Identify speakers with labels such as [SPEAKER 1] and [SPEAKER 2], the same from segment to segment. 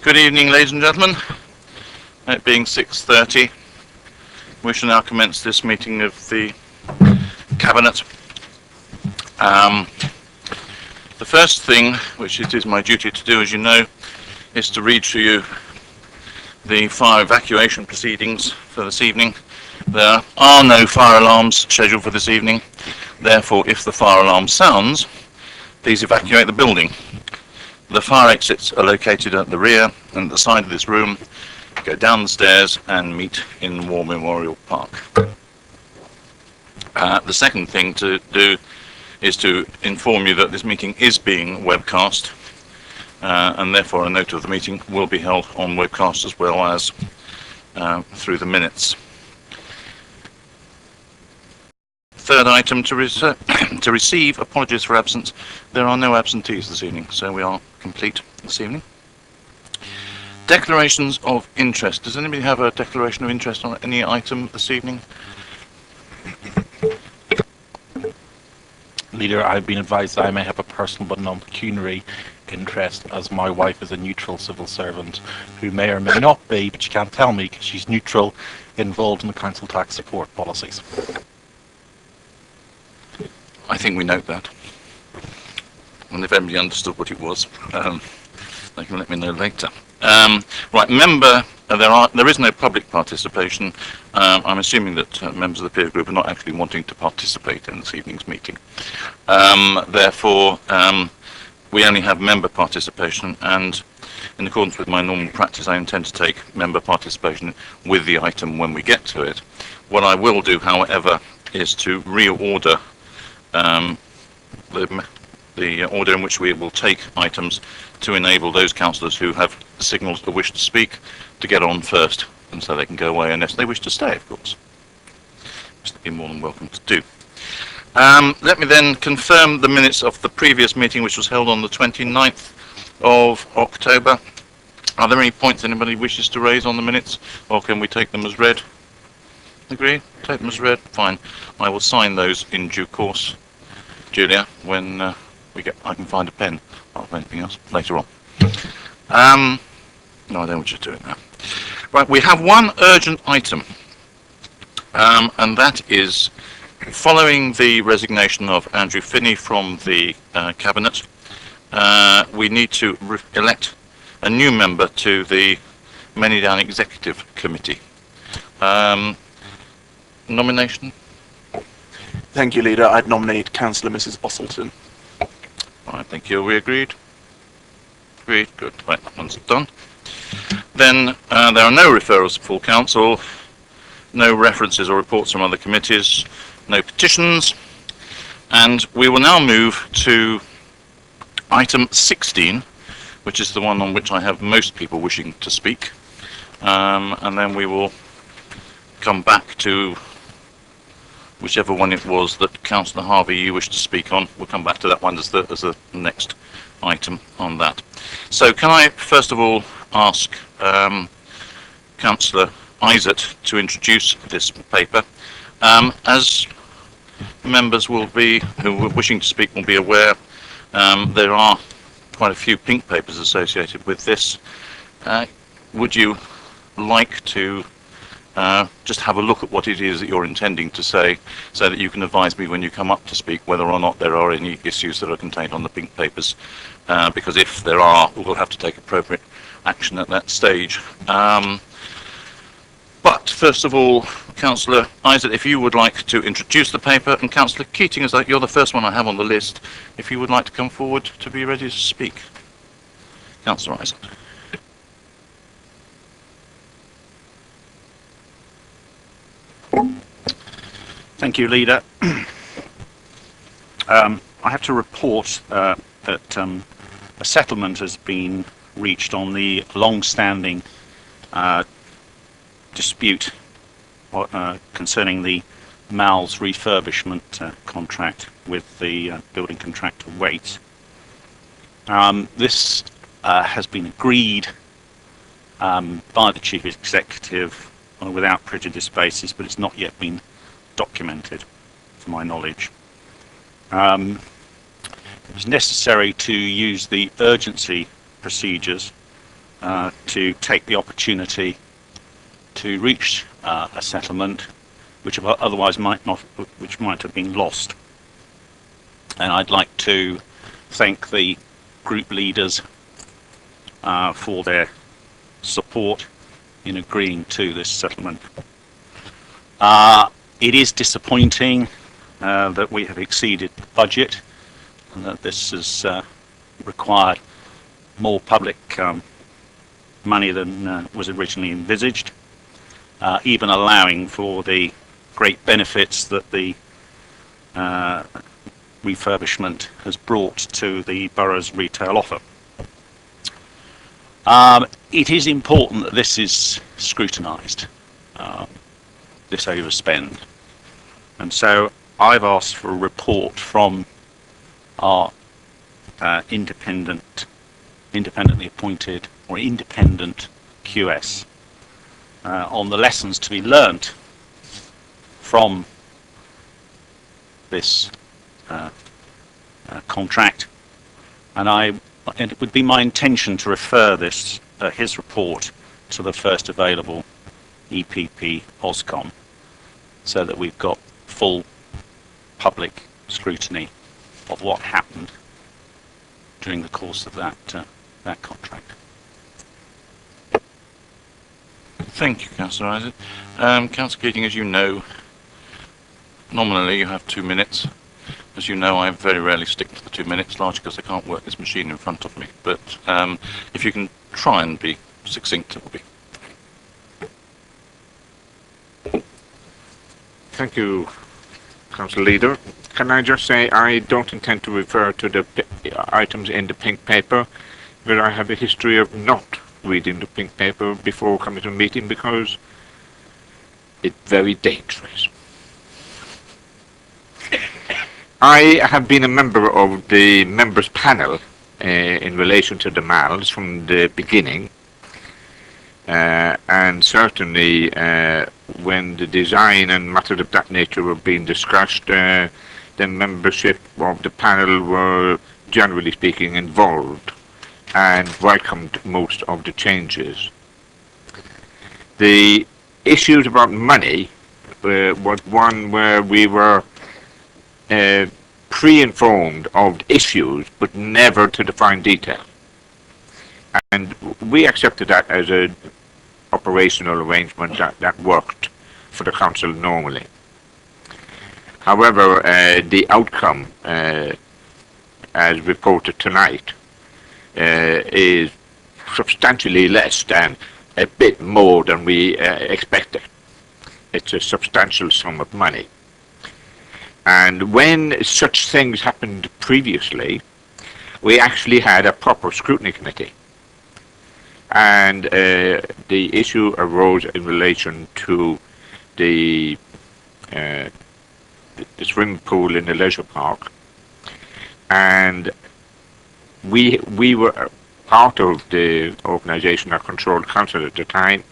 [SPEAKER 1] Good evening, ladies and gentlemen. It being 6:30, we shall now commence this meeting of the Cabinet. The first thing, which it is my duty to do, as you know, is to read to you the fire evacuation proceedings for this evening. There are no fire alarms scheduled for this evening. Therefore, if the fire alarm sounds, please evacuate the building. The fire exits are located at the rear and at the side of this room. Go down the stairs and meet in War Memorial Park. The second thing to do is to inform you that this meeting is being webcast, and therefore a note of the meeting will be held on webcast as well as through the minutes. Third item, to receive apologies for absence. There are no absentees this evening, so we are complete this evening. Declarations of interest. Does anybody have a declaration of interest on any item this evening?
[SPEAKER 2] Leader, I've been advised that I may have a personal but non-pecuniary interest, as my wife is a neutral civil servant who may or may not be, but she can't tell me because she's neutral, involved in the council tax support policies.
[SPEAKER 1] I think we note that. And if everybody understood what it was, they can let me know later. Right, there is no public participation. I'm assuming that members of the peer group are not actually wanting to participate in this evening's meeting. Therefore, we only have member participation, and in accordance with my normal practice, I intend to take member participation with the item when we get to it. What I will do, however, is to reorder the order in which we will take items to enable those councillors who have signalled a wish to speak to get on first, and so they can go away unless they wish to stay, of course, which they'd be more than welcome to do. Let me then confirm the minutes of the previous meeting, which was held on the 29th of October. Are there any points anybody wishes to raise on the minutes, or can we take them as read? Agree? Take them as read? Fine. I will sign those in due course, Julia, when I can find a pen or anything else later on. No, I don't want you to do it now. Right, we have one urgent item, and that is following the resignation of Andrew Finney from the Cabinet. We need to elect a new member to the Manydown Executive Committee. Nomination?
[SPEAKER 3] Thank you, Leader. I'd nominate Councillor Mrs. Bostleton.
[SPEAKER 1] All right, thank you. Are we agreed? Agreed. Good. Right, that one's done. Then there are no referrals to full council, no references or reports from other committees, no petitions, and we will now move to item 16, which is the one on which I have most people wishing to speak, and then we will come back to whichever one it was that Councillor Harvey you wish to speak on. We'll come back to that one as the next item on that. So can I first of all ask Councillor Isaac to introduce this paper. As members who are wishing to speak will be aware, there are quite a few pink papers associated with this. Would you like to just have a look at what it is that you're intending to say, so that you can advise me when you come up to speak whether or not there are any issues that are contained on the pink papers, because if there are, we'll have to take appropriate action at that stage. But first of all, Councillor Isaac, if you would like to introduce the paper, and Councillor Keating, as you're the first one I have on the list, if you would like to come forward to be ready to speak. Councillor Isaac.
[SPEAKER 4] Thank you, Leader. I have to report that a settlement has been reached on the long-standing dispute concerning the Mal's refurbishment contract with the building contractor Waite. This has been agreed by the Chief Executive on a without prejudice basis, but it's not yet been documented, to my knowledge. It was necessary to use the urgency procedures to take the opportunity to reach a settlement which otherwise might have been lost. And I'd like to thank the group leaders for their support in agreeing to this settlement. It is disappointing that we have exceeded the budget and that this has required more public money than was originally envisaged, even allowing for the great benefits that the refurbishment has brought to the borough's retail offer. It is important that this is scrutinised, this overspend, and so I've asked for a report from our independently appointed or independent QS on the lessons to be learnt from this contract, and it would be my intention to refer his report to the first available EPP Oscom, so that we've got full public scrutiny of what happened during the course of that contract.
[SPEAKER 1] Thank you, Councillor Isaac. Councillor Keating, as you know, nominally you have 2 minutes. As you know, I very rarely stick to the 2 minutes, largely because I can't work this machine in front of me. But if you can try and be succinct, it will be.
[SPEAKER 5] Thank you, Council Leader. Can I just say I don't intend to refer to the items in the pink paper, but I have a history of not reading the pink paper before coming to a meeting because it's very dangerous. I have been a member of the members panel in relation to the MALs from the beginning, and certainly when the design and matters of that nature were being discussed, the membership of the panel were generally speaking involved and welcomed most of the changes. The issues about money was one where we were pre-informed of issues but never to define detail, and we accepted that as an operational arrangement that worked for the council normally. However, the outcome as reported tonight is substantially less than a bit more than we expected. It's a substantial sum of money. And when such things happened previously, we actually had a proper scrutiny committee. And the issue arose in relation to the swimming pool in the leisure park. And we were part of the organisation that controlled council at the time,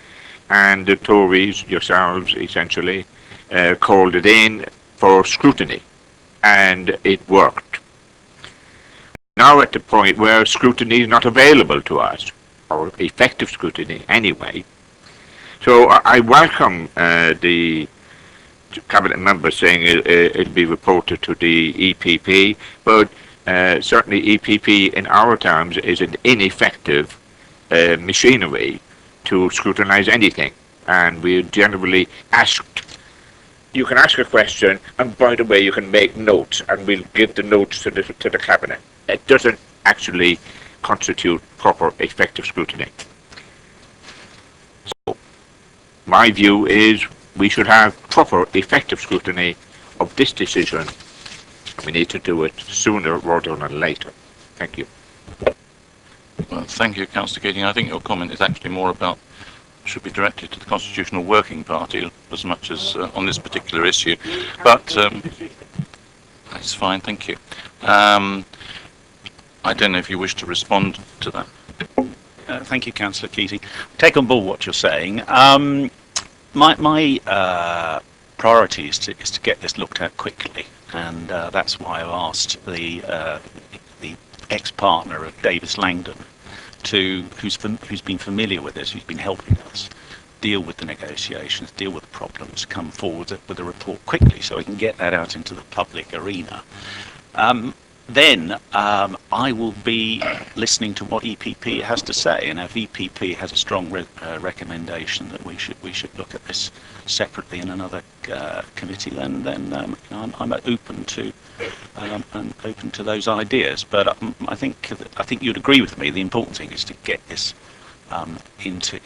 [SPEAKER 5] and the Tories, yourselves essentially, called it in for scrutiny, and it worked. Now at the point where scrutiny is not available to us, or effective scrutiny anyway. So I welcome the cabinet members saying it'll be reported to the EPP, but certainly EPP in our terms is an ineffective machinery to scrutinise anything, and we generally asked. You can ask a question, and by the way, you can make notes, and we'll give the notes to the cabinet. It doesn't actually constitute proper effective scrutiny. So, my view is we should have proper effective scrutiny of this decision. We need to do it sooner rather than later. Thank you.
[SPEAKER 1] Well, thank you, Councillor Keating. I think your comment is actually more about should be directed to the Constitutional Working Party as much as on this particular issue. But that's fine, thank you. I don't know if you wish to respond to that.
[SPEAKER 4] Thank you, Councillor Keating. Take on board what you're saying. My priority is to get this looked at quickly, and that's why I've asked the ex-partner of Davis Langdon who's been familiar with this, who's been helping us deal with the negotiations, deal with the problems, come forward with a report quickly so we can get that out into the public arena. Then I will be listening to what EPP has to say, and if EPP has a strong recommendation that we should look at this separately in another committee, then I'm open to those ideas. But I think you'd agree with me. The important thing is to get this into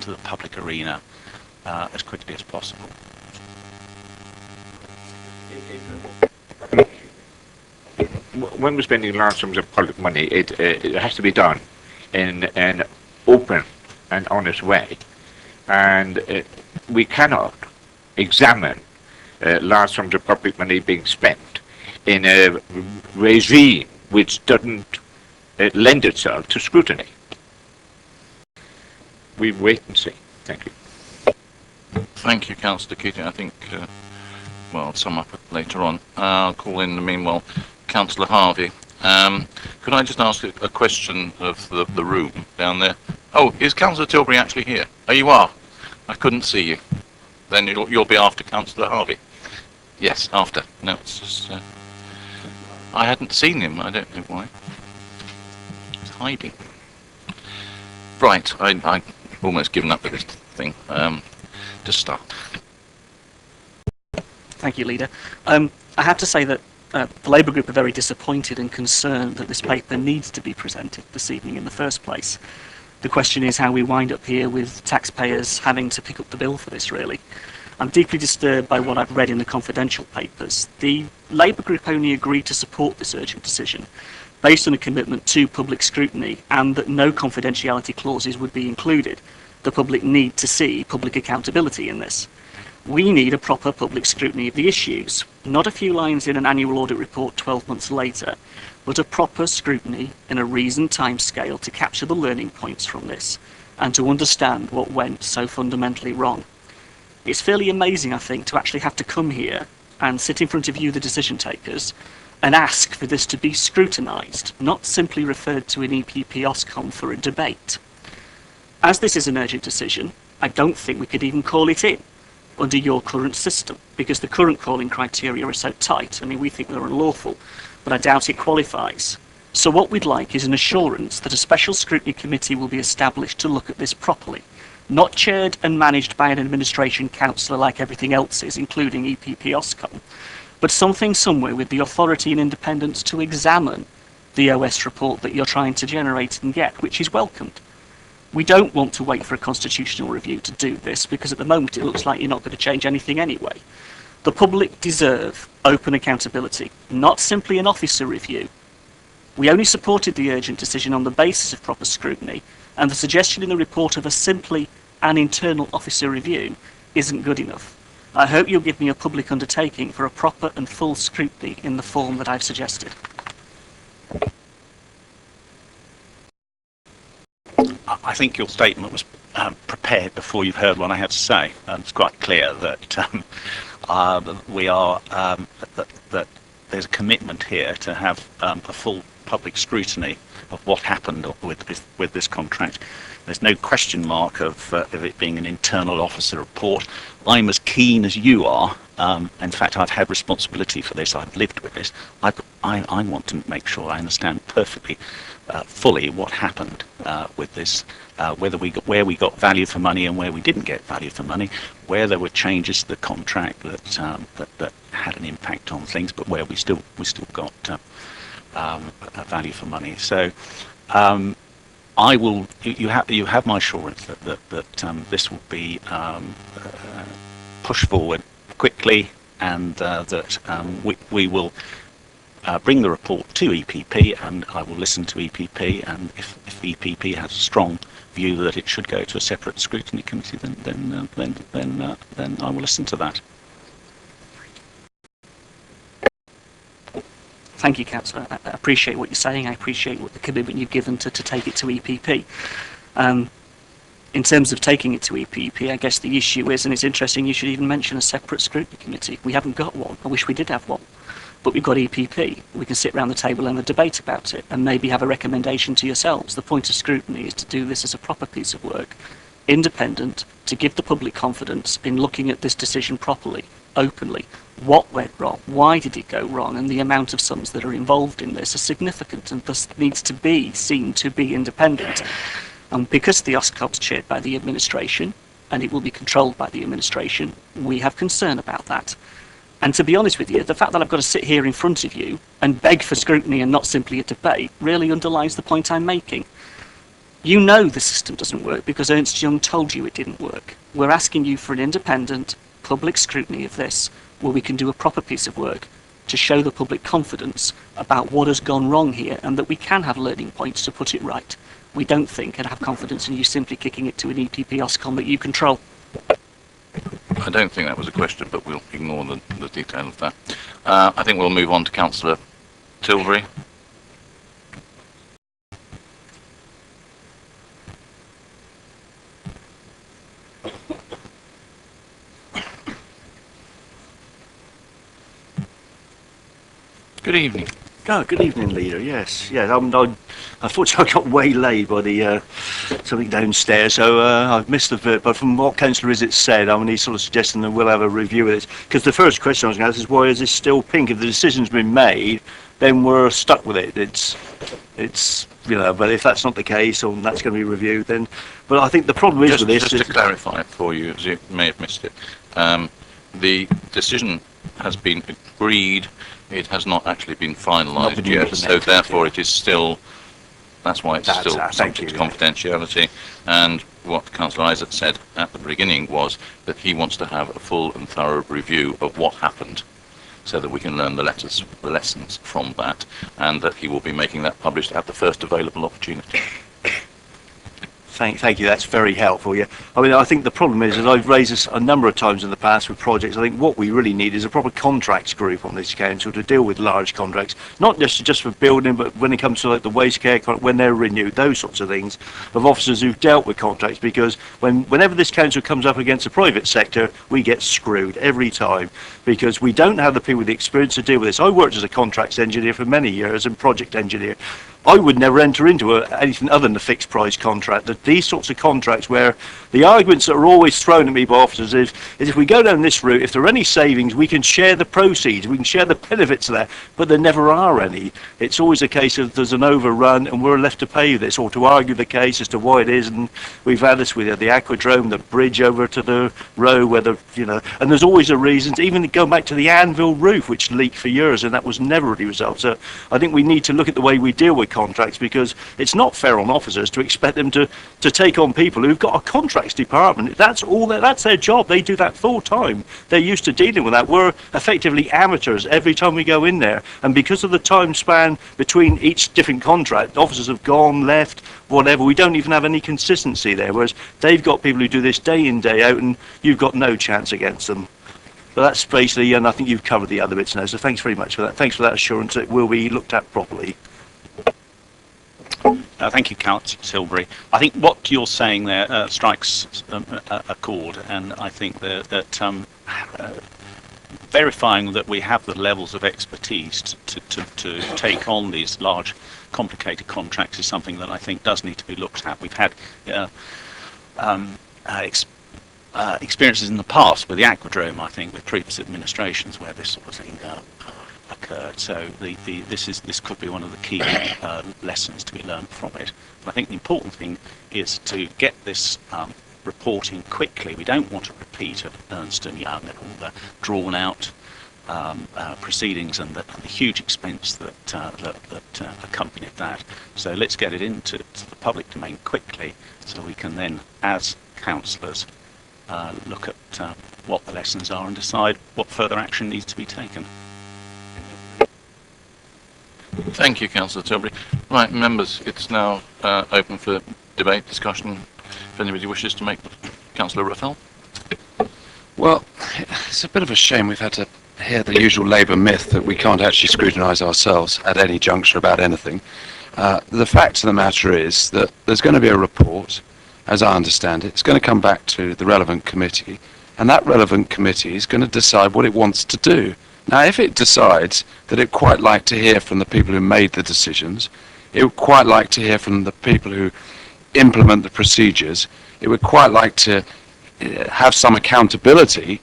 [SPEAKER 4] the public arena as quickly as possible.
[SPEAKER 5] When we're spending large sums of public money, it has to be done in an open and honest way, and we cannot examine large sums of public money being spent in a regime which doesn't lend itself to scrutiny. We wait and see. Thank you.
[SPEAKER 1] Thank you, Councillor Keating. I think, well, I'll sum up later on. I'll call in the meanwhile Councillor Harvey. Could I just ask a question of the room down there? Oh, is Councillor Tilbury actually here? Oh, you are? I couldn't see you. Then you'll be after Councillor Harvey. Yes, after. No, it's just... I hadn't seen him. I don't know why. He's hiding. Right, I almost given up with this thing. Just start.
[SPEAKER 6] Thank you, Leader. I have to say that the Labour Group are very disappointed and concerned that this paper needs to be presented this evening in the first place. The question is how we wind up here with taxpayers having to pick up the bill for this, really. I'm deeply disturbed by what I've read in the confidential papers. The Labour Group only agreed to support this urgent decision based on a commitment to public scrutiny and that no confidentiality clauses would be included. The public need to see public accountability in this. We need a proper public scrutiny of the issues, not a few lines in an annual audit report 12 months later, but a proper scrutiny in a reasoned timescale to capture the learning points from this and to understand what went so fundamentally wrong. It's fairly amazing, I think, to actually have to come here and sit in front of you, the decision takers, and ask for this to be scrutinised, not simply referred to in EPP Ofcom for a debate. As this is an urgent decision, I don't think we could even call it in under your current system, because the current calling criteria are so tight. I mean, we think they're unlawful, but I doubt it qualifies. So what we'd like is an assurance that a special scrutiny committee will be established to look at this properly, not chaired and managed by an administration councillor like everything else is, including EPP Ofcom, but something somewhere with the authority and independence to examine the OS report that you're trying to generate and get, which is welcomed. We don't want to wait for a constitutional review to do this, because at the moment it looks like you're not going to change anything anyway. The public deserve open accountability, not simply an officer review. We only supported the urgent decision on the basis of proper scrutiny, and the suggestion in the report of simply an internal officer review isn't good enough. I hope you'll give me a public undertaking for a proper and full scrutiny in the form that I've suggested.
[SPEAKER 4] I think your statement was prepared before you've heard what I had to say. It's quite clear that we are that there's a commitment here to have a full public scrutiny of what happened with this contract. There's no question mark of it being an internal officer report. I'm as keen as you are. In fact, I've had responsibility for this. I've lived with this. I want to make sure I understand perfectly, fully what happened with this, where we got value for money and where we didn't get value for money, where there were changes to the contract that had an impact on things, but where we still got value for money. So I will. You have my assurance that this will be pushed forward quickly, and that we will bring the report to EPP, and I will listen to EPP, and if EPP has a strong view that it should go to a separate scrutiny committee, then I will listen to that.
[SPEAKER 6] Thank you, Councillor. I appreciate what you're saying. I appreciate what the commitment you've given to take it to EPP. In terms of taking it to EPP, I guess the issue is, and it's interesting you should even mention a separate scrutiny committee. We haven't got one. I wish we did have one. but we've got EPP. We can sit around the table and have a debate about it and maybe have a recommendation to yourselves. The point of scrutiny is to do this as a proper piece of work, independent, to give the public confidence in looking at this decision properly, openly. What went wrong? Why did it go wrong? And the amount of sums that are involved in this are significant and thus needs to be seen to be independent. And because the OSCOB's chaired by the administration, and it will be controlled by the administration, we have concern about that. And to be honest with you, the fact that I've got to sit here in front of you and beg for scrutiny and not simply a debate really underlines the point I'm making. You know the system doesn't work because Ernst Young told you it didn't work. We're asking you for an independent public scrutiny of this, where we can do a proper piece of work to show the public confidence about what has gone wrong here and that we can have learning points to put it right. We don't think and have confidence in you simply kicking it to an EPP OSCOM that you control.
[SPEAKER 1] I don't think that was a question, but we'll ignore the detail of that. I think we'll move on to Councillor Tilbury. Good evening.
[SPEAKER 7] Oh, good evening, Leader. Yes, yeah. Unfortunately, I got waylaid by the something downstairs, so I've missed the bit. But from what Councillor Izzett said, I mean, he's sort of suggesting that we'll have a review of this. Because the first question I was going to ask is, why is this still pink? If the decision's been made, then we're stuck with it. It's you know. But if that's not the case, or that's going to be reviewed, then. But I think the problem is with this.
[SPEAKER 1] Just to clarify it for you, as you may have missed it, the decision has been agreed. It has not actually been finalised yet, so therefore it is still. That's why it's still subject to confidentiality. And what Councillor Izzett said at the beginning was that he wants to have a full and thorough review of what happened, so that we can learn the lessons from that, and that he will be making that published at the first available opportunity.
[SPEAKER 7] Thank you. That's very helpful. Yeah, I mean, I think the problem is, as I've raised this a number of times in the past with projects, I think what we really need is a proper contracts group on this council to deal with large contracts, not just for building, but when it comes to like the waste care when they're renewed, those sorts of things, of officers who've dealt with contracts. Because whenever this council comes up against the private sector, we get screwed every time because we don't have the people with the experience to deal with this. I worked as a contracts engineer for many years and project engineer. I would never enter into anything other than a fixed price contract. That these sorts of contracts where the arguments that are always thrown at me by officers is if we go down this route, if there are any savings, we can share the proceeds, we can share the benefits there, but there never are any. It's always a case of there's an overrun and we're left to pay this or to argue the case as to why it is. And we've had this with the aquadrome, the bridge over to the row, where and there's always a reason. Even going back to the Anvil roof, which leaked for years, and that was never really resolved. So I think we need to look at the way we deal with contracts, because it's not fair on officers to expect them to take on people who've got a contracts department. That's their job. They do that full time. They're used to dealing with that. We're effectively amateurs every time we go in there, and because of the time span between each different contract, officers have gone, left, whatever. We don't even have any consistency there, whereas they've got people who do this day in, day out, and you've got no chance against them. But that's basically, and I think you've covered the other bits now, so thanks very much for that. Thanks for that assurance that it will be looked at properly.
[SPEAKER 4] Thank you, Councillor Tilbury. I think what you're saying there strikes a chord, and I think that verifying that we have the levels of expertise to take on these large, complicated contracts is something that I think does need to be looked at. We've had experiences in the past with the aquadrome, I think, with previous administrations where this sort of thing occurred. So this could be one of the key lessons to be learned from it. But I think the important thing is to get this reporting quickly. We don't want a repeat of Ernst & Young and all the drawn out proceedings and the huge expense that accompanied that. So let's get it into the public domain quickly, so we can then, as councillors, look at what the lessons are and decide what further action needs to be taken.
[SPEAKER 1] Thank you, Councillor Tilbury. Right, members, it's now open for debate, discussion. If anybody wishes to make, Councillor Raphael.
[SPEAKER 8] Well, it's a bit of a shame we've had to hear the usual Labour myth that we can't actually scrutinise ourselves at any juncture about anything. The fact of the matter is that there's going to be a report, as I understand it. It's going to come back to the relevant committee, and that relevant committee is going to decide what it wants to do. Now, if it decides that it would quite like to hear from the people who made the decisions, it would quite like to hear from the people who implement the procedures, it would quite like to have some accountability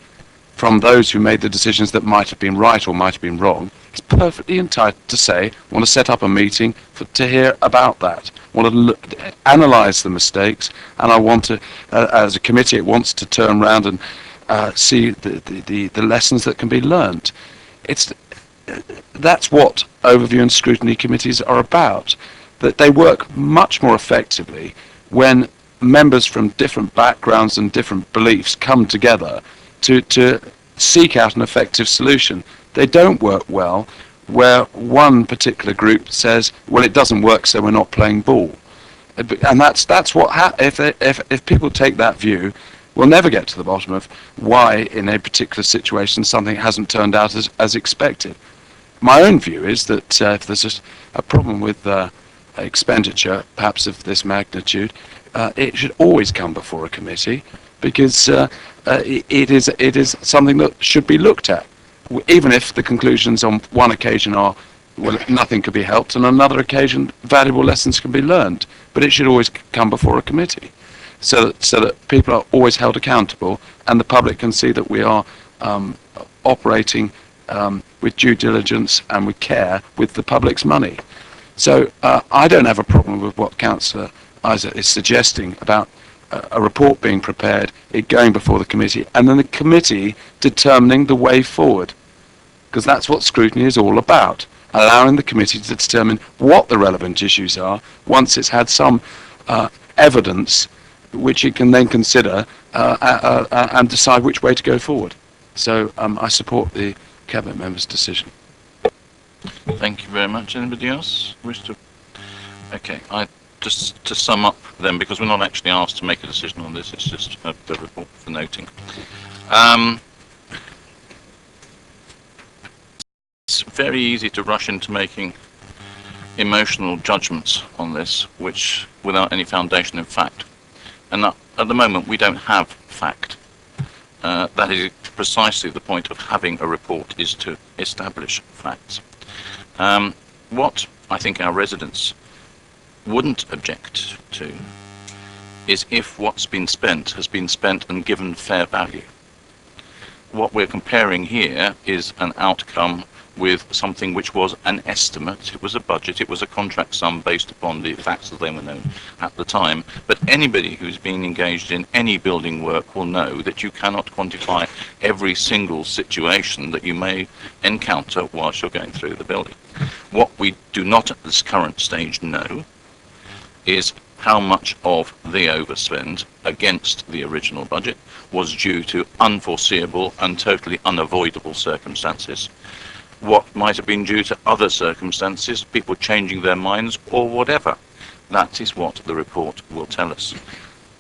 [SPEAKER 8] from those who made the decisions that might have been right or might have been wrong, it's perfectly entitled to say, I want to set up a meeting to hear about that. I want to analyse the mistakes, and I want to, as a committee, it wants to turn around and see the lessons that can be learnt. That's what overview and scrutiny committees are about. That they work much more effectively when members from different backgrounds and different beliefs come together to seek out an effective solution. They don't work well where one particular group says, well, it doesn't work, so we're not playing ball. And that's what if people take that view, we'll never get to the bottom of why in a particular situation something hasn't turned out as expected. My own view is that if there's a problem with expenditure, perhaps of this magnitude, it should always come before a committee, because it is something that should be looked at, even if the conclusions on one occasion are, well, nothing could be helped, and on another occasion valuable lessons can be learned. But it should always come before a committee, so that people are always held accountable, and the public can see that we are operating with due diligence and with care with the public's money. So I don't have a problem with what Councillor Isaac is suggesting about a report being prepared, it going before the committee, and then the committee determining the way forward. Because that's what scrutiny is all about, allowing the committee to determine what the relevant issues are once it's had some evidence which it can then consider and decide which way to go forward. So I support the Cabinet member's decision.
[SPEAKER 1] Thank you very much. Anybody else wish to? Okay, just to sum up then, because we're not actually asked to make a decision on this, it's just a report for noting. It's very easy to rush into making emotional judgments on this, which without any foundation in fact. And at the moment we don't have fact. That is precisely the point of having a report, is to establish facts. What I think our residents wouldn't object to is if what's been spent has been spent and given fair value. What we're comparing here is an outcome with something which was an estimate. It was a budget, it was a contract sum based upon the facts that they were known at the time. But anybody who's been engaged in any building work will know that you cannot quantify every single situation that you may encounter whilst you're going through the building. What we do not at this current stage know is how much of the overspend against the original budget was due to unforeseeable and totally unavoidable circumstances. What might have been due to other circumstances, people changing their minds or whatever. That is what the report will tell us.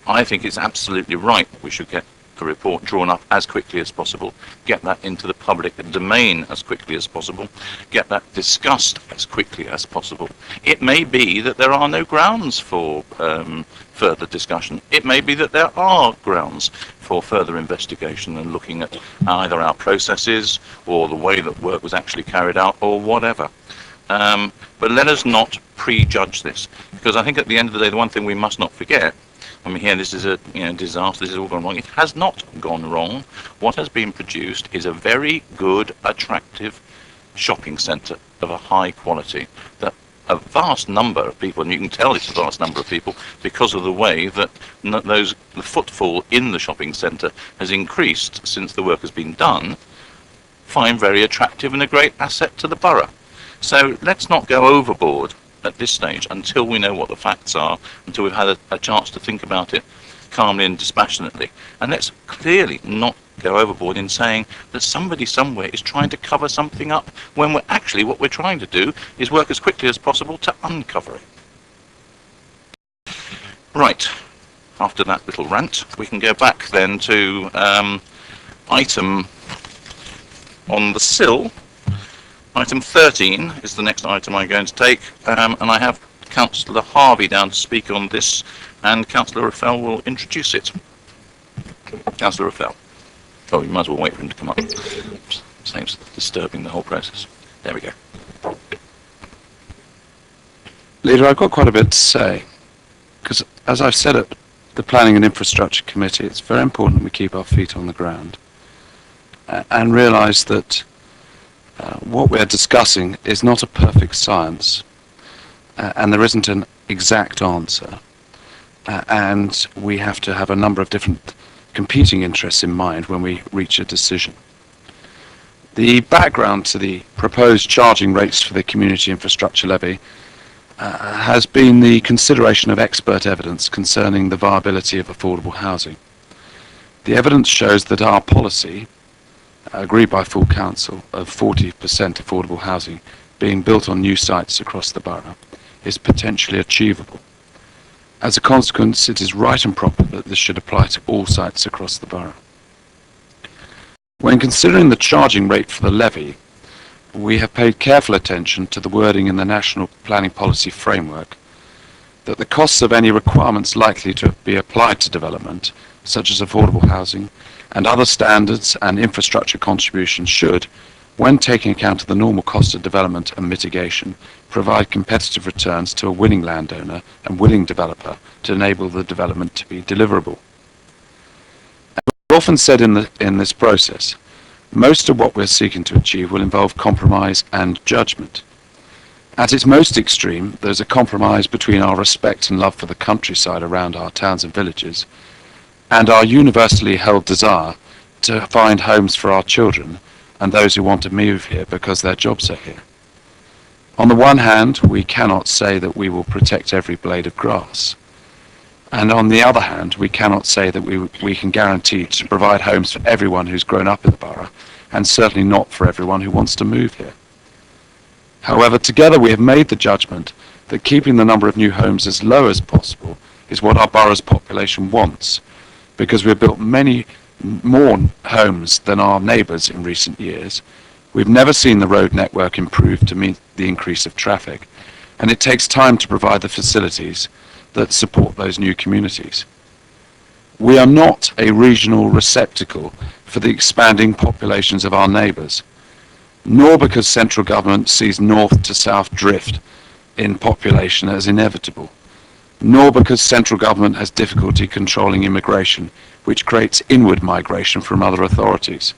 [SPEAKER 1] I think it's absolutely right that we should get a report drawn up as quickly as possible, get that into the public domain as quickly as possible, get that discussed as quickly as possible. It may be that there are no grounds for further discussion. It may be that there are grounds for further investigation and looking at either our processes or the way that work was actually carried out or whatever. But let us not prejudge this, because I think at the end of the day, the one thing we must not forget, I mean, here this is a disaster, this has all gone wrong. It has not gone wrong. What has been produced is a very good, attractive shopping centre of a high quality that a vast number of people, and you can tell it's a vast number of people because of the way that the footfall in the shopping centre has increased since the work has been done, find very attractive and a great asset to the borough. So let's not go overboard at this stage until we know what the facts are, until we've had a chance to think about it calmly and dispassionately. And let's clearly not go overboard in saying that somebody somewhere is trying to cover something up when we're actually, what we're trying to do is work as quickly as possible to uncover it. Right, after that little rant, we can go back then to item on the sill. Item 13 is the next item I'm going to take, and I have Councillor Harvey down to speak on this, and Councillor Raffel will introduce it. Councillor Raffel. Oh, you might as well wait for him to come up. Seems disturbing the whole process. There we go.
[SPEAKER 8] Leader, I've got quite a bit to say, because as I've said at the Planning and Infrastructure Committee, it's very important we keep our feet on the ground and realise that what we're discussing is not a perfect science, and there isn't an exact answer, and we have to have a number of different competing interests in mind when we reach a decision. The background to the proposed charging rates for the community infrastructure levy has been the consideration of expert evidence concerning the viability of affordable housing. The evidence shows that our policy, agreed by full council, of 40% affordable housing being built on new sites across the borough is potentially achievable. As a consequence, it is right and proper that this should apply to all sites across the borough. When considering the charging rate for the levy, we have paid careful attention to the wording in the National Planning Policy Framework that the costs of any requirements likely to be applied to development, such as affordable housing, and other standards and infrastructure contributions should, when taking account of the normal cost of development and mitigation, provide competitive returns to a willing landowner and willing developer to enable the development to be deliverable. We've often said in this process, most of what we're seeking to achieve will involve compromise and judgment. At its most extreme, there's a compromise between our respect and love for the countryside around our towns and villages and our universally held desire to find homes for our children and those who want to move here because their jobs are here. On the one hand, we cannot say that we will protect every blade of grass. And on the other hand, we cannot say that we can guarantee to provide homes for everyone who's grown up in the borough, and certainly not for everyone who wants to move here. However, together we have made the judgment that keeping the number of new homes as low as possible is what our borough's population wants, because we've built many more homes than our neighbours in recent years. We've never seen the road network improve to meet the increase of traffic, and it takes time to provide the facilities that support those new communities. We are not a regional receptacle for the expanding populations of our neighbours, nor because central government sees north to south drift in population as inevitable, nor because central government has difficulty controlling immigration, which creates inward migration from other authorities.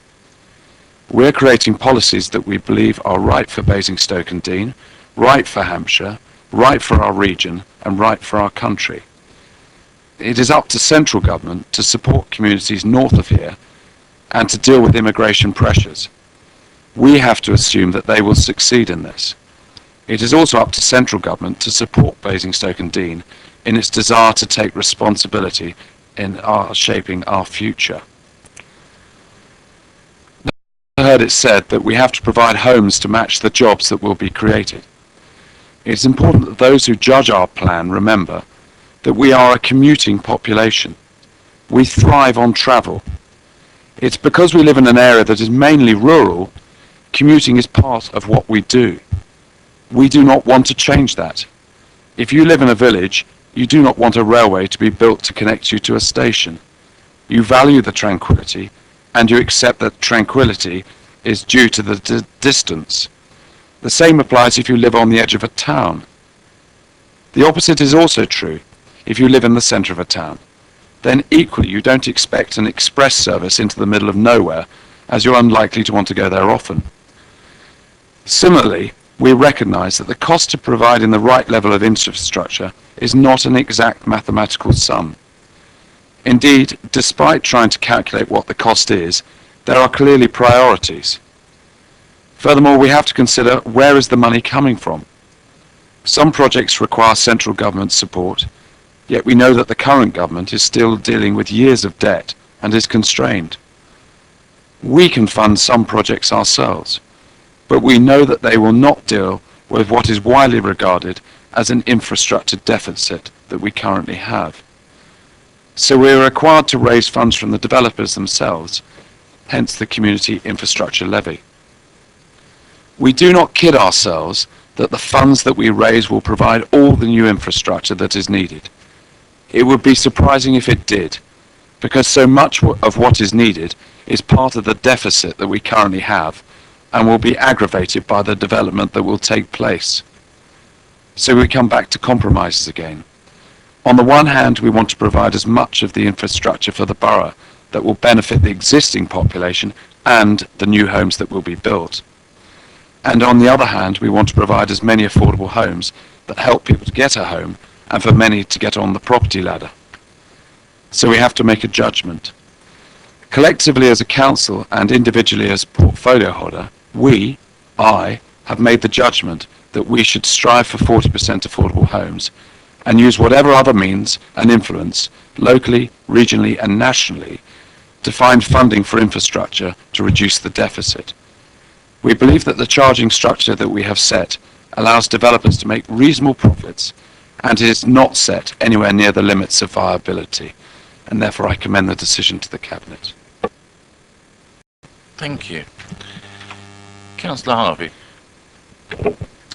[SPEAKER 8] We're creating policies that we believe are right for Basingstoke and Deane, right for Hampshire, right for our region, and right for our country. It is up to central government to support communities north of here and to deal with immigration pressures. We have to assume that they will succeed in this. It is also up to central government to support Basingstoke and Deane in its desire to take responsibility in shaping our future. I heard it said that we have to provide homes to match the jobs that will be created. It's important that those who judge our plan remember that we are a commuting population. We thrive on travel. It's because we live in an area that is mainly rural, commuting is part of what we do. We do not want to change that. If you live in a village, you do not want a railway to be built to connect you to a station. You value the tranquility, and you accept that tranquility is due to the distance. The same applies if you live on the edge of a town. The opposite is also true if you live in the centre of a town. Then equally you don't expect an express service into the middle of nowhere, as you're unlikely to want to go there often. Similarly, we recognise that the cost to providing the right level of infrastructure is not an exact mathematical sum. Indeed, despite trying to calculate what the cost is, there are clearly priorities. Furthermore, we have to consider where is the money coming from. Some projects require central government support, yet we know that the current government is still dealing with years of debt and is constrained. We can fund some projects ourselves, but we know that they will not deal with what is widely regarded as an infrastructure deficit that we currently have. So we are required to raise funds from the developers themselves, hence the community infrastructure levy. We do not kid ourselves that the funds that we raise will provide all the new infrastructure that is needed. It would be surprising if it did, because so much of what is needed is part of the deficit that we currently have and will be aggravated by the development that will take place. So we come back to compromises again. On the one hand, we want to provide as much of the infrastructure for the borough that will benefit the existing population and the new homes that will be built. And on the other hand, we want to provide as many affordable homes that help people to get a home and for many to get on the property ladder. So we have to make a judgment. Collectively as a council and individually as a portfolio holder, I, have made the judgment that we should strive for 40% affordable homes and use whatever other means and influence, locally, regionally and nationally, to find funding for infrastructure to reduce the deficit. We believe that the charging structure that we have set allows developers to make reasonable profits and is not set anywhere near the limits of viability, and therefore I commend the decision to the Cabinet.
[SPEAKER 1] Thank you. Councillor Harvey.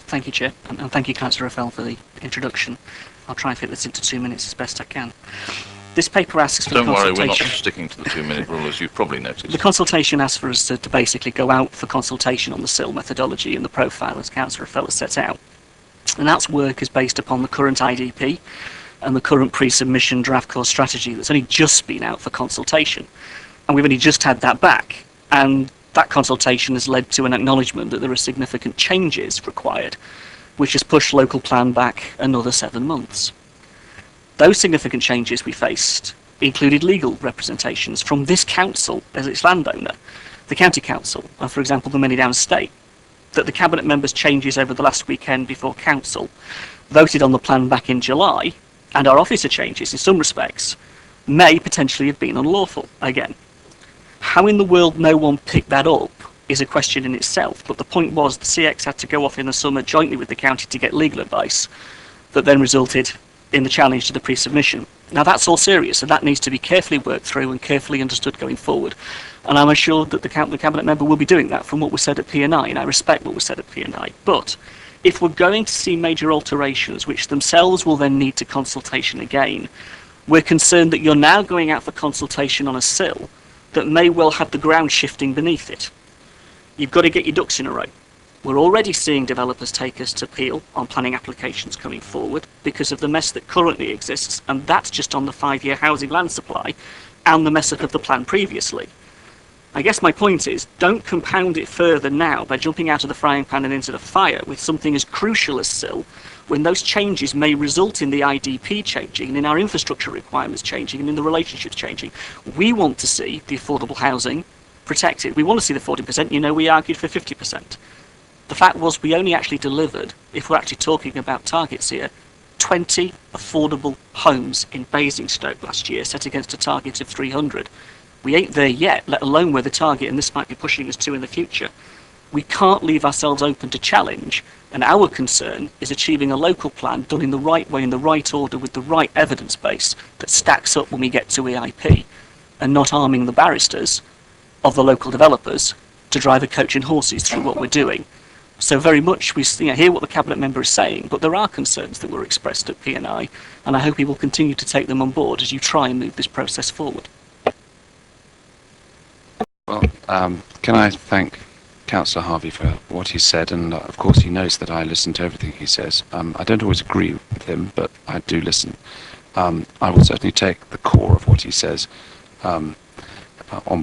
[SPEAKER 6] Thank you, Chair, and thank you, Councillor Raffel, for the introduction. I'll try and fit this into 2 minutes as best I can. This paper asks for
[SPEAKER 1] Don't
[SPEAKER 6] the
[SPEAKER 1] worry,
[SPEAKER 6] consultation.
[SPEAKER 1] we're not sticking to the 2-minute rule, as you've probably noticed.
[SPEAKER 6] The consultation asks for us to basically go out for consultation on the SIL methodology and the profile, as Councillor Raffel has set out. And that work is based upon the current IDP and the current pre-submission draft core strategy that's only just been out for consultation. And we've only just had that back. And that consultation has led to an acknowledgement that there are significant changes required, which has pushed local plan back another 7 months. Those significant changes we faced included legal representations from this council as its landowner, the county council, and for example the Many State, that the cabinet members' changes over the last weekend before council voted on the plan back in July, and our officer changes in some respects, may potentially have been unlawful again. How in the world no one picked that up is a question in itself, but the point was the CX had to go off in the summer jointly with the county to get legal advice that then resulted in the challenge to the pre-submission. Now that's all serious, and that needs to be carefully worked through and carefully understood going forward. And I'm assured that the cabinet member will be doing that from what was said at P&I, and I respect what was said at P&I. But if we're going to see major alterations, which themselves will then need to consultation again, we're concerned that you're now going out for consultation on a SIL that may well have the ground shifting beneath it. You've got to get your ducks in a row. We're already seeing developers take us to appeal on planning applications coming forward because of the mess that currently exists, and that's just on the 5-year housing land supply and the mess up of the plan previously. I guess my point is, don't compound it further now by jumping out of the frying pan and into the fire with something as crucial as SIL, when those changes may result in the IDP changing and in our infrastructure requirements changing and in the relationships changing. We want to see the affordable housing protected. We want to see the 40%. You know, we argued for 50%. The fact was we only actually delivered, if we're actually talking about targets here, 20 affordable homes in Basingstoke last year, set against a target of 300. We ain't there yet, let alone where the target, and this might be pushing us to in the future. We can't leave ourselves open to challenge, and our concern is achieving a local plan done in the right way, in the right order, with the right evidence base that stacks up when we get to EIP, and not arming the barristers of the local developers to drive a coach and horses through what we're doing. So very much we hear what the cabinet member is saying, but there are concerns that were expressed at P&I, and I hope he will continue to take them on board as you try and move this process forward.
[SPEAKER 8] Well, can I thank Councillor Harvey for what he said, and of course he knows that I listen to everything he says. I don't always agree with him, but I do listen. I will certainly take the core of what he says on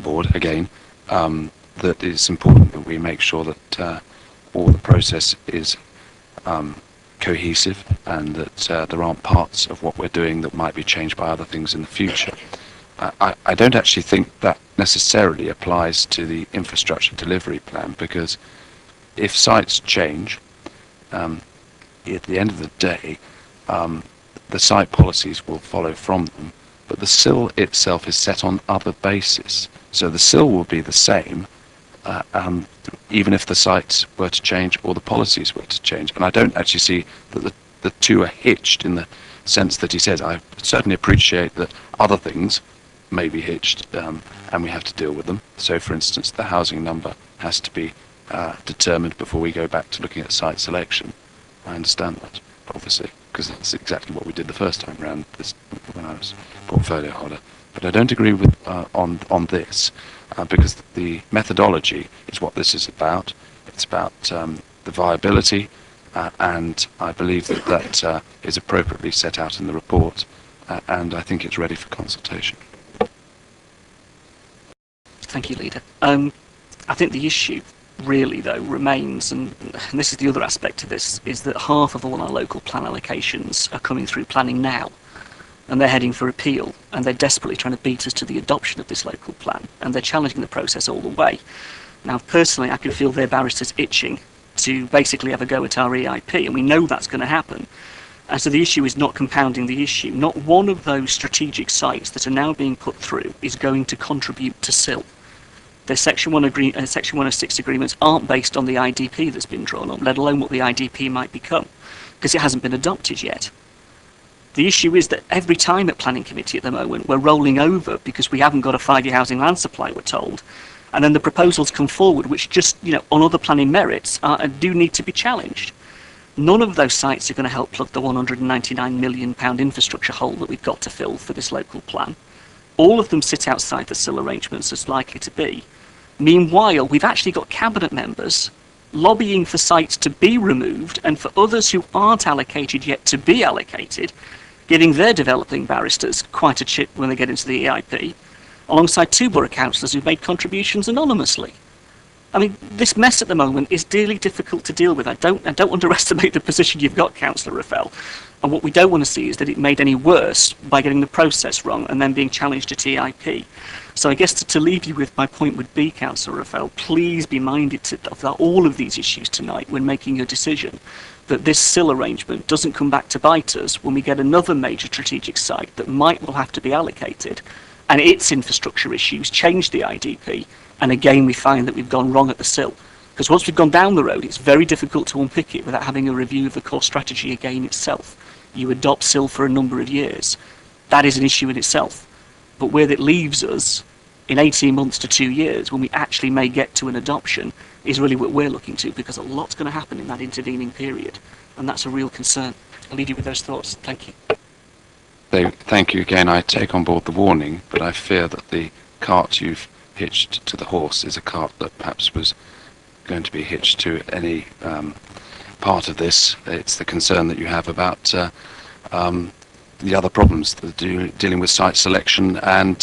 [SPEAKER 8] board again, that it's important that we make sure that all the process is cohesive and that there aren't parts of what we're doing that might be changed by other things in the future. I don't actually think that necessarily applies to the infrastructure delivery plan, because if sites change, at the end of the day, the site policies will follow from them, but the SIL itself is set on other basis. So the SIL will be the same, even if the sites were to change or the policies were to change. And I don't actually see that the two are hitched in the sense that he says. I certainly appreciate that other things may be hitched, and we have to deal with them. So, for instance, the housing number has to be determined before we go back to looking at site selection. I understand that, obviously, because that's exactly what we did the first time round when I was portfolio holder. But I don't agree with on this, because the methodology is what this is about. It's about the viability, and I believe that that is appropriately set out in the report, and I think it's ready for consultation.
[SPEAKER 6] Thank you, Leader. I think the issue really, though, remains, and this is the other aspect of this, is that half of all our local plan allocations are coming through planning now, and they're heading for appeal, and they're desperately trying to beat us to the adoption of this local plan, and they're challenging the process all the way. Now, personally, I can feel their barristers itching to basically have a go at our EIP, and we know that's going to happen. And so the issue is not compounding the issue. Not one of those strategic sites that are now being put through is going to contribute to SIL. The Section 106 agreements aren't based on the IDP that's been drawn up, let alone what the IDP might become, because it hasn't been adopted yet. The issue is that every time at Planning Committee at the moment, we're rolling over because we haven't got a 5-year housing land supply, we're told. And then the proposals come forward, which just, on other planning merits, do need to be challenged. None of those sites are going to help plug the £199 million infrastructure hole that we've got to fill for this local plan. All of them sit outside the SIL arrangements as likely to be. Meanwhile, we've actually got cabinet members lobbying for sites to be removed and for others who aren't allocated yet to be allocated, giving their developing barristers quite a chip when they get into the EIP, alongside 2 borough councillors who've made contributions anonymously. I mean, this mess at the moment is dearly difficult to deal with. I don't underestimate the position you've got, Councillor Raffel. And what we don't want to see is that it made any worse by getting the process wrong and then being challenged at EIP. So I guess to leave you with my point would be, Councillor Raffel, please be minded of all of these issues tonight when making your decision, that this SIL arrangement doesn't come back to bite us when we get another major strategic site that might well have to be allocated, and its infrastructure issues change the IDP, and again we find that we've gone wrong at the SIL. Because once we've gone down the road, it's very difficult to unpick it without having a review of the core strategy again itself. You adopt SIL for a number of years. That is an issue in itself. But where it leaves us in 18 months to 2 years, when we actually may get to an adoption, is really what we're looking to, because a lot's going to happen in that intervening period. And that's a real concern. I'll leave you with those thoughts. Thank you.
[SPEAKER 8] Thank you again. I take on board the warning, but I fear that the cart you've hitched to the horse is a cart that perhaps was going to be hitched to any part of this. It's the concern that you have about the other problems, dealing with site selection and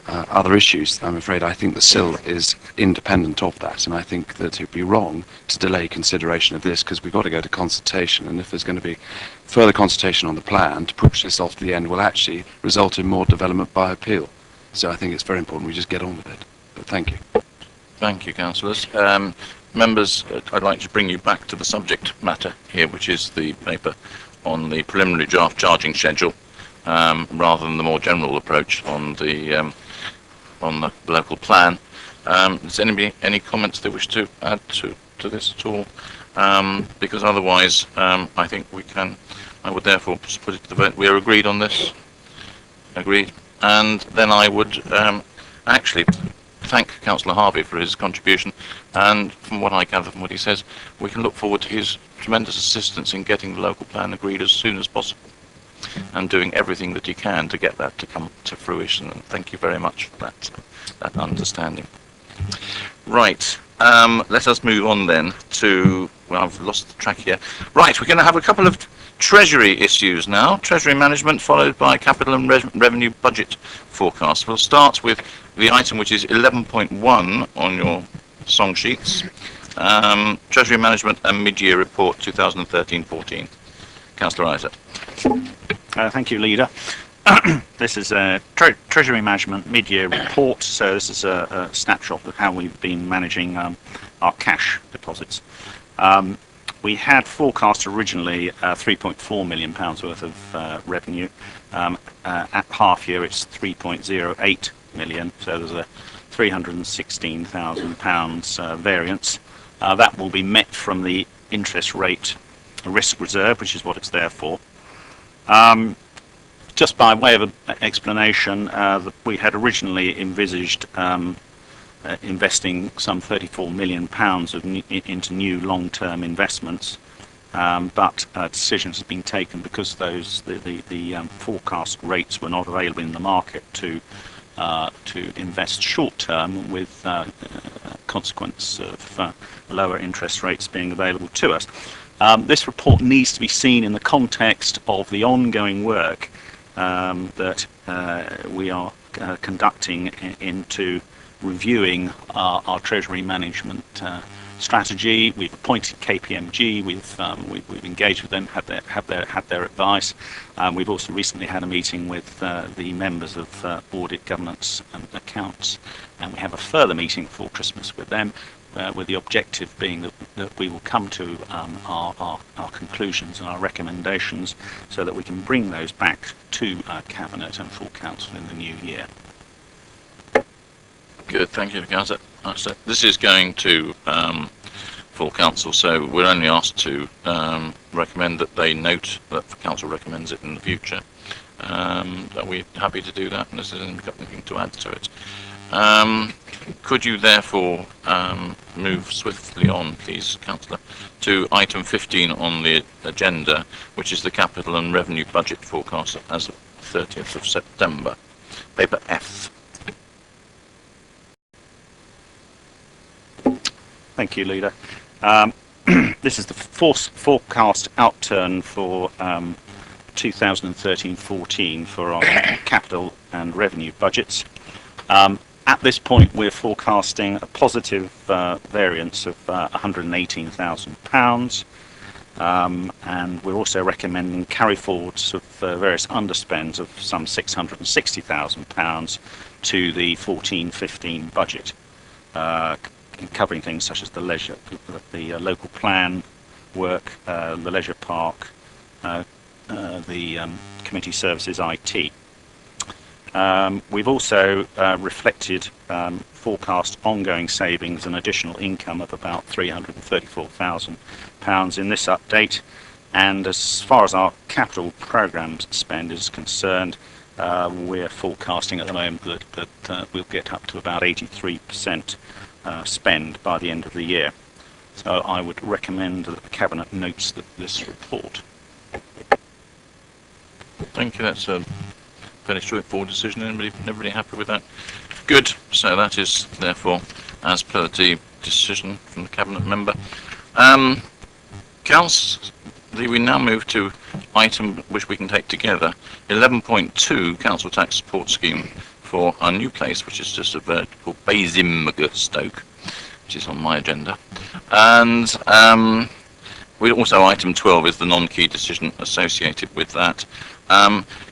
[SPEAKER 8] other issues. I'm afraid I think the SIL is independent of that, and I think that it would be wrong to delay consideration of this, because we've got to go to consultation, and if there's going to be further consultation on the plan, to push this off to the end will actually result in more development by appeal. So I think it's very important we just get on with it. But thank you.
[SPEAKER 1] Thank you, councillors. Members, I'd like to bring you back to the subject matter here, which is the paper on the preliminary draft charging schedule, rather than the more general approach on the local plan. Does anybody any comments they wish to add to this at all? Because otherwise, I think I would therefore put it to the vote. We are agreed on this? Agreed. And then I would actually thank Councillor Harvey for his contribution, and from what I gather from what he says, we can look forward to his tremendous assistance in getting the local plan agreed as soon as possible, and doing everything that he can to get that to come to fruition. And thank you very much for that understanding. Right, let us move on then to, well, I've lost the track here. Right, we're going to have a couple of Treasury issues now. Treasury management, followed by capital and revenue budget forecast. We'll start with the item which is 11.1 on your song sheets. Treasury management and mid-year report 2013-14. Councillor Isaac.
[SPEAKER 4] Thank you, Leader. This is a Treasury Management mid-year report, so this is a snapshot of how we've been managing our cash deposits. We had forecast originally £3.4 million worth of revenue. At half year it's 3.08 million, so there's a £316,000 variance. That will be met from the interest rate risk reserve, which is what it's there for. Just by way of an explanation, we had originally envisaged investing some £34 million into new long-term investments, but decisions have been taken because the forecast rates were not available in the market to to invest short term with consequence of lower interest rates being available to us. This report needs to be seen in the context of the ongoing work that we are conducting into reviewing our treasury management strategy. We've appointed KPMG. We've engaged with them, had their advice. We've also recently had a meeting with the members of audit, governance, and accounts, and we have a further meeting before Christmas with them, with the objective being that we will come to our conclusions and our recommendations, so that we can bring those back to Cabinet and full Council in the new year.
[SPEAKER 1] Good, thank you, Councillor. So this is going to full council, so we're only asked to recommend that they note that the council recommends it in the future. Are we happy to do that? And this isn't got anything to add to it. Could you therefore move swiftly on, please, Councillor, to item 15 on the agenda, which is the capital and revenue budget forecast as of 30th of September, paper F.
[SPEAKER 4] Thank you, Leader. This is the forecast outturn for 2013-14 for our capital and revenue budgets. At this point, we're forecasting a positive variance of £118,000, and we're also recommending carry forwards of various underspends of some £660,000 to the 14-15 budget, covering things such as the leisure, the local plan work, the leisure park, the committee services IT. We've also reflected forecast ongoing savings and additional income of about £334,000 in this update, and as far as our capital programme spend is concerned, we're forecasting at the moment that we'll get up to about 83% spend by the end of the year. So I would recommend that the Cabinet notes this report.
[SPEAKER 1] Thank you, that's a fairly straightforward decision. Everybody happy with that? Good, so that is therefore as per the decision from the Cabinet member. We now move to item which we can take together, 11.2, Council Tax Support Scheme for our new place, which is just a bird called Basingstoke, which is on my agenda. And we also, item 12 is the non-key decision associated with that.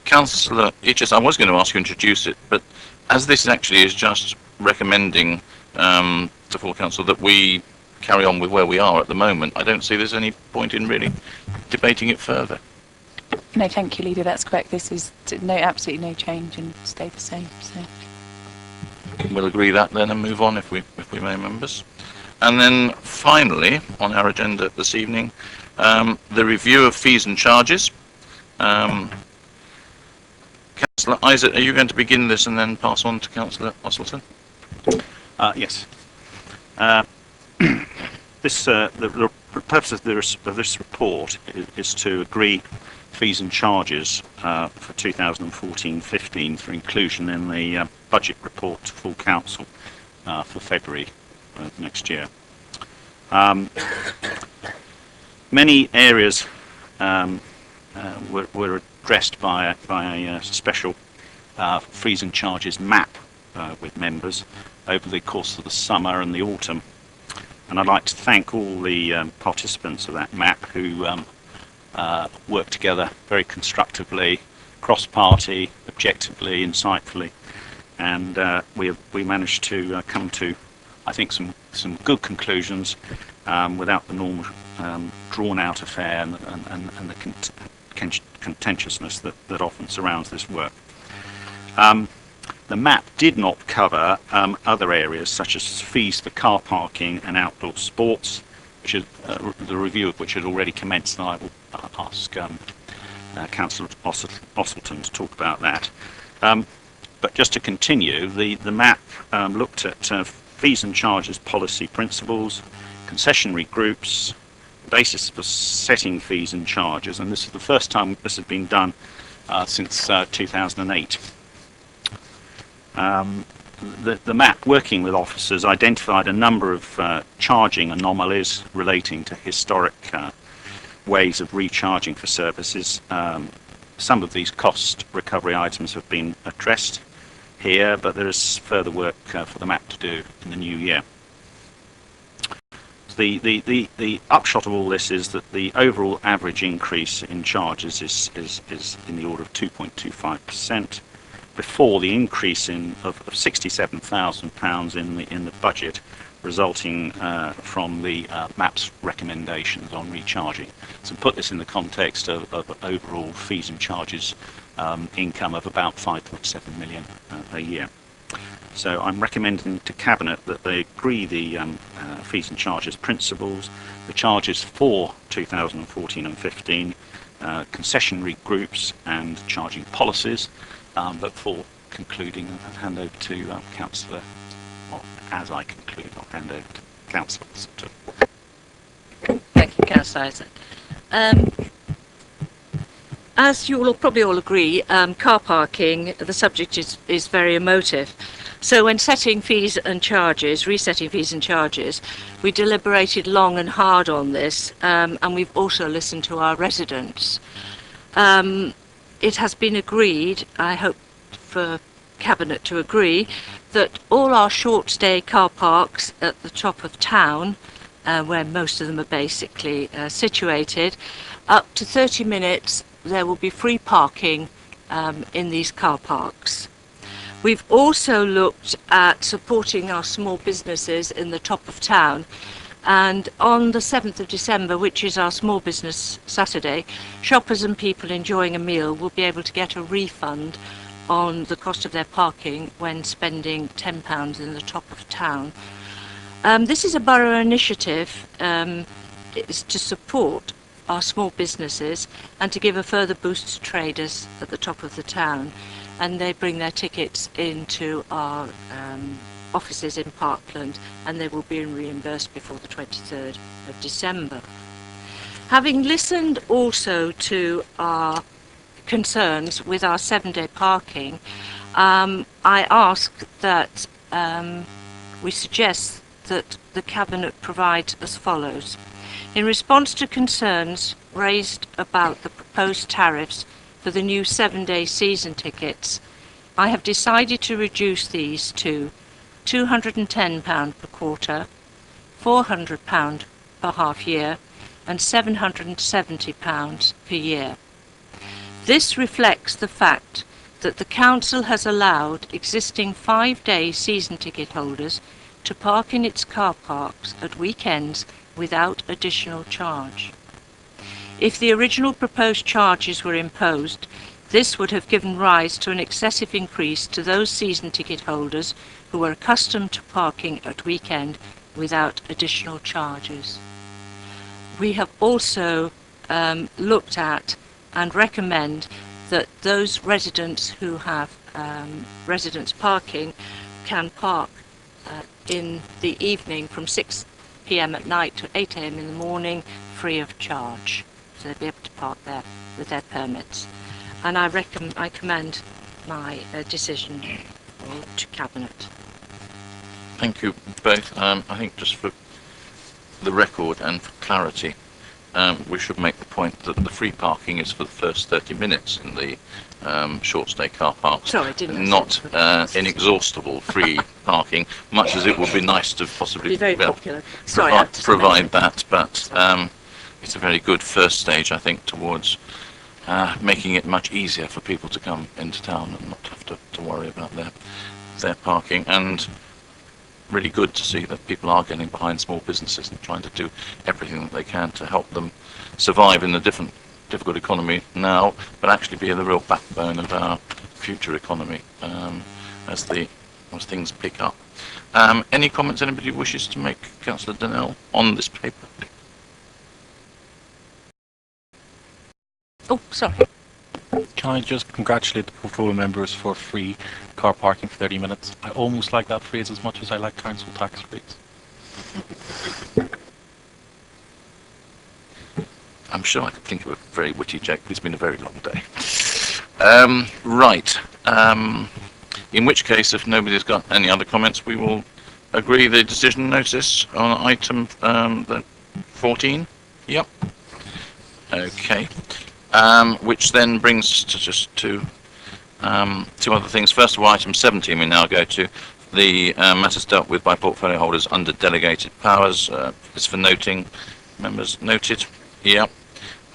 [SPEAKER 1] Councillor Itches, I was going to ask you to introduce it, but as this actually is just recommending to full council that we carry on with where we are at the moment, I don't see there's any point in really debating it further.
[SPEAKER 9] No, thank you, Leader. That's correct. This is absolutely no change and stay the same. So
[SPEAKER 1] we'll agree that then and move on if we may, members. And then finally on our agenda this evening, the review of fees and charges. Councillor Isaac, are you going to begin this and then pass on to Councillor Osselton?
[SPEAKER 4] Yes. The purpose of this report is to agree fees and charges for 2014-15 for inclusion in the budget report to full council for February next year. Many areas were addressed by a special fees and charges map with members over the course of the summer and the autumn. And I'd like to thank all the participants of that map who worked together very constructively, cross-party, objectively, insightfully, and we managed to come to, I think, some good conclusions without the normal drawn-out affair and the contentiousness that often surrounds this work. The map did not cover other areas such as fees for car parking and outdoor sports, which is the review of which had already commenced, and I will ask Councillor Osselton to talk about that. But just to continue, the map looked at fees and charges policy principles, concessionary groups, basis for setting fees and charges, and this is the first time this has been done since 2008. The MAP, working with officers, identified a number of charging anomalies relating to historic ways of recharging for services. Some of these cost recovery items have been addressed here, but there is further work for the MAP to do in the new year. The upshot of all this is that the overall average increase in charges is in the order of 2.25%, before the increase of £67,000 in the budget, resulting from the MAP's recommendations on recharging. So put this in the context of overall fees and charges income of about 5.7 million a year. So I'm recommending to Cabinet that they agree the fees and charges principles, the charges for 2014 and 15, concessionary groups and charging policies, but for concluding, I'll hand over to Councillor, well, as I conclude, I'll hand over to Councillor.
[SPEAKER 10] Thank you, Councillor Isaac. As you will probably all agree, car parking, the subject is very emotive. So when setting fees and charges, resetting fees and charges, we deliberated long and hard on this, and we've also listened to our residents. It has been agreed, I hope for Cabinet to agree, that all our short stay car parks at the top of town, where most of them are basically situated, up to 30 minutes there will be free parking in these car parks. We've also looked at supporting our small businesses in the top of town, and on the 7th of December, which is our Small Business Saturday, shoppers and people enjoying a meal will be able to get a refund on the cost of their parking when spending £10 in the top of town. This is a borough initiative. It's to support our small businesses and to give a further boost to traders at the top of the town, and they bring their tickets into our offices in Parkland and they will be reimbursed before the 23rd of December. Having listened also to our concerns with our 7-day parking, I ask that we suggest that the Cabinet provide as follows. In response to concerns raised about the proposed tariffs for the new 7-day season tickets, I have decided to reduce these to £210 per quarter, £400 per half year, and £770 per year. This reflects the fact that the Council has allowed existing 5-day season ticket holders to park in its car parks at weekends without additional charge. If the original proposed charges were imposed, this would have given rise to an excessive increase to those season ticket holders who are accustomed to parking at weekend without additional charges. We have also looked at and recommend that those residents who have residence parking can park in the evening from 6 p.m. at night to 8 a.m. in the morning free of charge. So they'll be able to park there with their permits. And I commend my decision to Cabinet.
[SPEAKER 1] Thank you both. I think just for the record and for clarity, we should make the point that the free parking is for the first 30 minutes in the short stay car parks.
[SPEAKER 10] Sorry, didn't I
[SPEAKER 1] not inexhaustible free parking, much as it would be nice to possibly
[SPEAKER 10] be very popular. Sorry,
[SPEAKER 1] provide that, but it's a very good first stage, I think, towards making it much easier for people to come into town and not have to worry about their parking. And really good to see that people are getting behind small businesses and trying to do everything that they can to help them survive in the difficult economy now, but actually be the real backbone of our future economy as things pick up. Any comments anybody wishes to make, Councillor Donnell, on this paper?
[SPEAKER 10] Oh, sorry.
[SPEAKER 2] Can I just congratulate the portfolio members for free car parking for 30 minutes? I almost like that phrase as much as I like council tax rates.
[SPEAKER 1] I'm sure I could think of a very witty joke, but it's been a very long day. Right. In which case, if nobody's got any other comments, we will agree the decision notice on item 14. Yep. Okay. Which then brings us to just two other things. First of all, item 17 we now go to. The matters dealt with by portfolio holders under delegated powers. It's for noting. Members noted. Yep.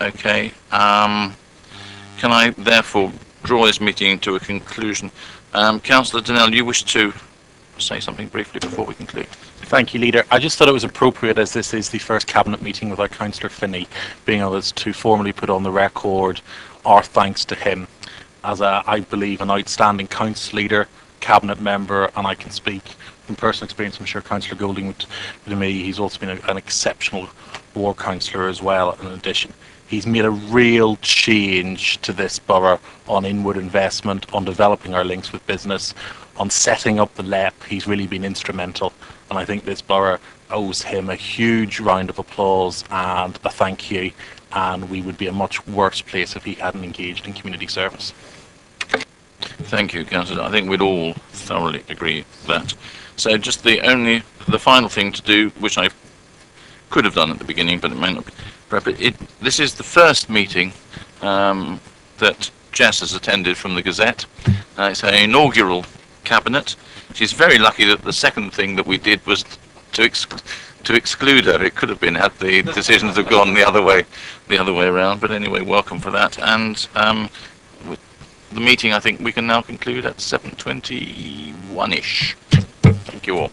[SPEAKER 1] Okay. Can I therefore draw this meeting to a conclusion? Councillor Donnell, you wish to say something briefly before we conclude?
[SPEAKER 2] Thank you, Leader. I just thought it was appropriate, as this is the first Cabinet meeting without Councillor Finney, being able to formally put on the record our thanks to him as I believe, an outstanding Council Leader, Cabinet member, and I can speak from personal experience. I'm sure Councillor Golding would to me. He's also been an exceptional Ward Councillor as well. In addition, he's made a real change to this borough on inward investment, on developing our links with business, on setting up the LEP. He's really been instrumental, and I think this borough owes him a huge round of applause and a thank you, and we would be a much worse place if he hadn't engaged in community service.
[SPEAKER 1] Thank you, Councillor. I think we'd all thoroughly agree with that. So just the final thing to do, which I could have done at the beginning, but it may not be. This is the first meeting that Jess has attended from the Gazette. It's her inaugural Cabinet. She's very lucky that the second thing that we did was to exclude her. It could have been had the decisions have gone the other way around. But anyway, welcome for that. And with the meeting, I think we can now conclude at 7:21ish. Thank you all.